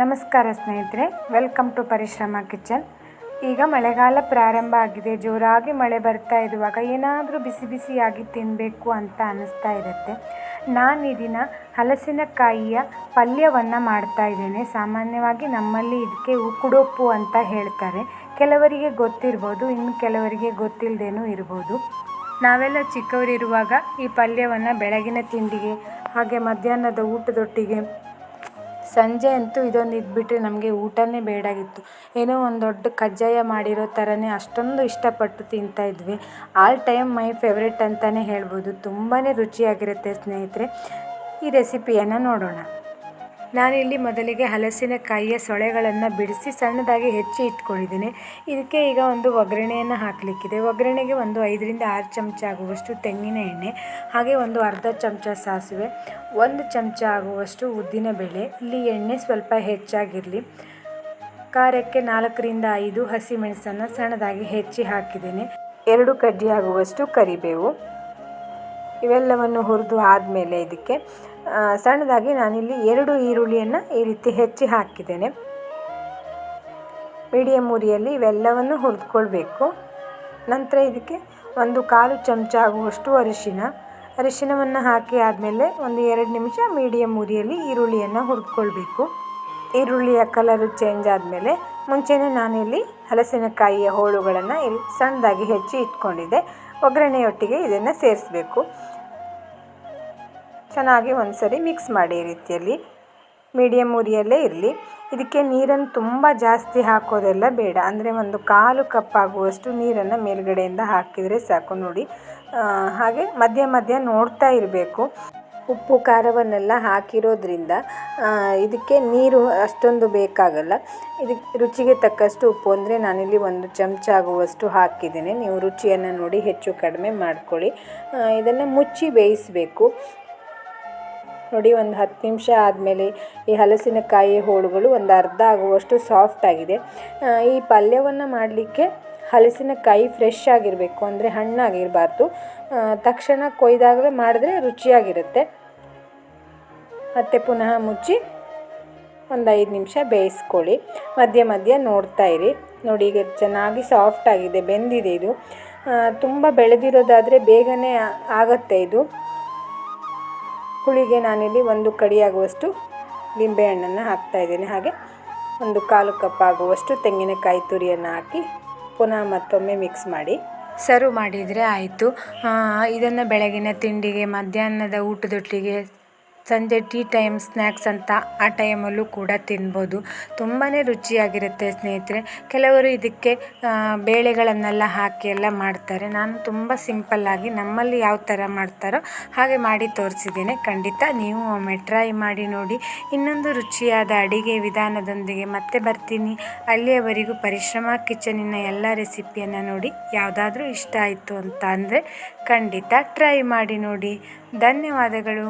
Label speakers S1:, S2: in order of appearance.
S1: ನಮಸ್ಕಾರ ಸ್ನೇಹಿತರೆ, welcome to ಪರಿಶ್ರಮ ಕಿಚನ್. ಈಗ ಮಳೆಗಾಲ ಪ್ರಾರಂಭ ಆಗಿದೆ. ಜೋರಾಗಿ ಮಳೆ ಬರ್ತಾ ಇರುವಾಗ ಏನಾದರೂ ಬಿಸಿ ಬಿಸಿಯಾಗಿ ತಿನ್ನಬೇಕು ಅಂತ ಅನ್ನಿಸ್ತಾ ಇರುತ್ತೆ. ನಾನು ಈ ದಿನ ಹಲಸಿನಕಾಯಿಯ ಪಲ್ಯವನ್ನು ಮಾಡ್ತಾ ಇದ್ದೇನೆ. ಸಾಮಾನ್ಯವಾಗಿ ನಮ್ಮಲ್ಲಿ ಇದಕ್ಕೆ ಉಕ್ಕುಡೊಪ್ಪು ಅಂತ ಹೇಳ್ತಾರೆ. ಕೆಲವರಿಗೆ ಗೊತ್ತಿರ್ಬೋದು, ಇನ್ನು ಕೆಲವರಿಗೆ ಗೊತ್ತಿಲ್ಲದೇನೂ ಇರ್ಬೋದು. ನಾವೆಲ್ಲ ಚಿಕ್ಕವರಿರುವಾಗ ಈ ಪಲ್ಯವನ್ನು ಬೆಳಗಿನ ತಿಂಡಿಗೆ, ಹಾಗೆ ಮಧ್ಯಾಹ್ನದ ಊಟದೊಟ್ಟಿಗೆ, ಸಂಜೆ ಅಂತೂ ಇದೊಂದು ಇದ್ಬಿಟ್ರೆ ನಮಗೆ ಊಟನೇ ಬೇಡಾಗಿತ್ತು. ಏನೋ ಒಂದು ದೊಡ್ಡ ಕಜ್ಜಾಯ ಮಾಡಿರೋ ಥರನೇ ಅಷ್ಟೊಂದು ಇಷ್ಟಪಟ್ಟು ತಿಂತಾಯಿದ್ವಿ. ಆಲ್ ಟೈಮ್ ಮೈ ಫೇವ್ರೆಟ್ ಅಂತಲೇ ಹೇಳ್ಬೋದು. ತುಂಬಾ ರುಚಿಯಾಗಿರುತ್ತೆ ಸ್ನೇಹಿತರೆ. ಈ ರೆಸಿಪಿಯನ್ನು ನೋಡೋಣ. ನಾನಿಲ್ಲಿ ಮೊದಲಿಗೆ ಹಲಸಿನಕಾಯಿಯ ಸೊಳೆಗಳನ್ನು ಬಿಡಿಸಿ ಸಣ್ಣದಾಗಿ ಹೆಚ್ಚಿ ಇಟ್ಕೊಂಡಿದ್ದೀನಿ. ಇದಕ್ಕೆ ಈಗ ಒಂದು ಒಗ್ಗರಣೆಯನ್ನು ಹಾಕಲಿಕ್ಕಿದೆ. ಒಗ್ಗರಣೆಗೆ ಒಂದು 5ರಿಂದ 6 ಚಮಚ ಆಗುವಷ್ಟು ತೆಂಗಿನ ಎಣ್ಣೆ, ಹಾಗೆ ಒಂದು ಅರ್ಧ ಚಮಚ ಸಾಸಿವೆ, 1 ಚಮಚ ಆಗುವಷ್ಟು ಉದ್ದಿನಬೇಳೆ. ಇಲ್ಲಿ ಎಣ್ಣೆ ಸ್ವಲ್ಪ ಹೆಚ್ಚಾಗಿರಲಿ. ಖಾರಕ್ಕೆ 4ರಿಂದ 5 ಹಸಿಮೆಣಸನ್ನು ಸಣ್ಣದಾಗಿ ಹೆಚ್ಚಿ ಹಾಕಿದ್ದೇನೆ. 2 ಕಡ್ಡಿ ಆಗುವಷ್ಟು ಕರಿಬೇವು. ಇವೆಲ್ಲವನ್ನು ಹುರಿದು ಆದಮೇಲೆ ಇದಕ್ಕೆ ಸಣ್ಣದಾಗಿ ನಾನಿಲ್ಲಿ 2 ಈರುಳ್ಳಿಯನ್ನು ಈ ರೀತಿ ಹೆಚ್ಚಿ ಹಾಕಿದ್ದೇನೆ. ಮೀಡಿಯಮ್ ಉರಿಯಲ್ಲಿ ಇವೆಲ್ಲವನ್ನು ಹುರಿದುಕೊಳ್ಬೇಕು. ನಂತರ ಇದಕ್ಕೆ 1/4 ಚಮಚ ಆಗುವಷ್ಟು ಅರಿಶಿನವನ್ನು ಹಾಕಿ ಆದಮೇಲೆ ಒಂದು 2 ನಿಮಿಷ ಮೀಡಿಯಮ್ ಉರಿಯಲ್ಲಿ ಈರುಳ್ಳಿಯನ್ನು ಹುರಿದುಕೊಳ್ಬೇಕು. ಈರುಳ್ಳಿಯ ಕಲರು ಚೇಂಜ್ ಆದಮೇಲೆ ಮುಂಚೆನೇ ನಾನಿಲ್ಲಿ ಹಲಸಿನಕಾಯಿಯ ಹೋಳುಗಳನ್ನು ಇಲ್ಲಿ ಸಣ್ಣದಾಗಿ ಹೆಚ್ಚಿ ಇಟ್ಕೊಂಡಿದ್ದೆ. ಒಗ್ಗರಣೆಯೊಟ್ಟಿಗೆ ಇದನ್ನು ಸೇರಿಸಬೇಕು. ಚೆನ್ನಾಗಿ ಒಂದು ಸರಿ ಮಿಕ್ಸ್ ಮಾಡಿ. ಈ ರೀತಿಯಲ್ಲಿ ಮೀಡಿಯಮ್ ಉರಿಯಲ್ಲೇ ಇರಲಿ. ಇದಕ್ಕೆ ನೀರನ್ನು ತುಂಬ ಜಾಸ್ತಿ ಹಾಕೋದೆಲ್ಲ ಬೇಡ. ಅಂದರೆ 1/4 ಕಪ್ ಆಗುವಷ್ಟು ನೀರನ್ನು ಮೇಲ್ಗಡೆಯಿಂದ ಹಾಕಿದರೆ ಸಾಕು. ನೋಡಿ, ಹಾಗೆ ಮಧ್ಯ ನೋಡ್ತಾ ಇರಬೇಕು. ಉಪ್ಪು ಖಾರವನ್ನೆಲ್ಲ ಹಾಕಿರೋದ್ರಿಂದ ಇದಕ್ಕೆ ನೀರು ಅಷ್ಟೊಂದು ಬೇಕಾಗಲ್ಲ. ಇದಕ್ಕೆ ರುಚಿಗೆ ತಕ್ಕಷ್ಟು ಉಪ್ಪು, ಅಂದರೆ ನಾನಿಲ್ಲಿ 1 ಚಮಚ ಆಗುವಷ್ಟು ಹಾಕಿದ್ದೀನಿ. ನೀವು ರುಚಿಯನ್ನು ನೋಡಿ ಹೆಚ್ಚು ಕಡಿಮೆ ಮಾಡ್ಕೊಳ್ಳಿ. ಇದನ್ನು ಮುಚ್ಚಿ ಬೇಯಿಸಬೇಕು. ನೋಡಿ, ಒಂದು 10 ನಿಮಿಷ ಆದಮೇಲೆ ಈ ಹಲಸಿನಕಾಯಿ ಹೋಳುಗಳು ಒಂದು ಅರ್ಧ ಆಗುವಷ್ಟು ಸಾಫ್ಟ್ ಆಗಿದೆ. ಈ ಪಲ್ಯವನ್ನು ಮಾಡಲಿಕ್ಕೆ ಹಲಸಿನಕಾಯಿ ಫ್ರೆಶ್ ಆಗಿರಬೇಕು, ಅಂದರೆ ಹಣ್ಣಾಗಿರಬಾರ್ದು. ತಕ್ಷಣ ಕೊಯ್ದಾಗಲೇ ಮಾಡಿದ್ರೆ ರುಚಿಯಾಗಿರುತ್ತೆ. ಮತ್ತು ಪುನಃ ಮುಚ್ಚಿ ಒಂದು 5 ನಿಮಿಷ ಬೇಯಿಸ್ಕೊಳ್ಳಿ. ಮಧ್ಯ ನೋಡ್ತಾ ಇರಿ. ನೋಡಿ, ಈಗ ಚೆನ್ನಾಗಿ ಸಾಫ್ಟ್ ಆಗಿದೆ, ಬೆಂದಿದೆ. ಇದು ತುಂಬ ಬೆಳೆದಿರೋದಾದರೆ ಬೇಗನೆ ಆಗುತ್ತೆ. ಇದು ಹುಳಿಗೆ ನಾನಿಲ್ಲಿ 1 ಕಡಿ ಆಗುವಷ್ಟು ಲಿಂಬೆಹಣ್ಣನ್ನು ಹಾಕ್ತಾಯಿದ್ದೀನಿ. ಹಾಗೆ 1/4 ಕಪ್ ಆಗುವಷ್ಟು ತೆಂಗಿನಕಾಯಿ ತುರಿಯನ್ನು ಹಾಕಿ ಪುನಃ ಮತ್ತೊಮ್ಮೆ ಮಿಕ್ಸ್ ಮಾಡಿ ಸರ್ವ್ ಮಾಡಿದರೆ ಆಯಿತು. ಇದನ್ನು ಬೆಳಗಿನ ತಿಂಡಿಗೆ, ಮಧ್ಯಾಹ್ನದ ಊಟದೊಟ್ಟಿಗೆ, ಸಂಜೆ ಟೀ ಟೈಮ್ ಸ್ನ್ಯಾಕ್ಸ್ ಅಂತ ಆ ಟೈಮಲ್ಲೂ ಕೂಡ ತಿನ್ಬೋದು. ತುಂಬಾ ರುಚಿಯಾಗಿರುತ್ತೆ ಸ್ನೇಹಿತರೆ. ಕೆಲವರು ಇದಕ್ಕೆ ಬೇಳೆಗಳನ್ನೆಲ್ಲ ಹಾಕಿ ಎಲ್ಲ ಮಾಡ್ತಾರೆ. ನಾನು ತುಂಬ ಸಿಂಪಲ್ಲಾಗಿ ನಮ್ಮಲ್ಲಿ ಯಾವ ಥರ ಮಾಡ್ತಾರೋ ಹಾಗೆ ಮಾಡಿ ತೋರಿಸಿದ್ದೇನೆ. ಖಂಡಿತ ನೀವು ಒಮ್ಮೆ ಟ್ರೈ ಮಾಡಿ ನೋಡಿ. ಇನ್ನೊಂದು ರುಚಿಯಾದ ಅಡಿಗೆ ವಿಧಾನದೊಂದಿಗೆ ಮತ್ತೆ ಬರ್ತೀನಿ. ಅಲ್ಲಿಯವರೆಗೂ ಪರಿಶ್ರಮ ಕಿಚನಿನ ಎಲ್ಲ ರೆಸಿಪಿಯನ್ನು ನೋಡಿ ಯಾವುದಾದ್ರೂ ಇಷ್ಟ ಆಯಿತು ಅಂತ ಅಂದರೆ ಖಂಡಿತ ಟ್ರೈ ಮಾಡಿ ನೋಡಿ. ಧನ್ಯವಾದಗಳು.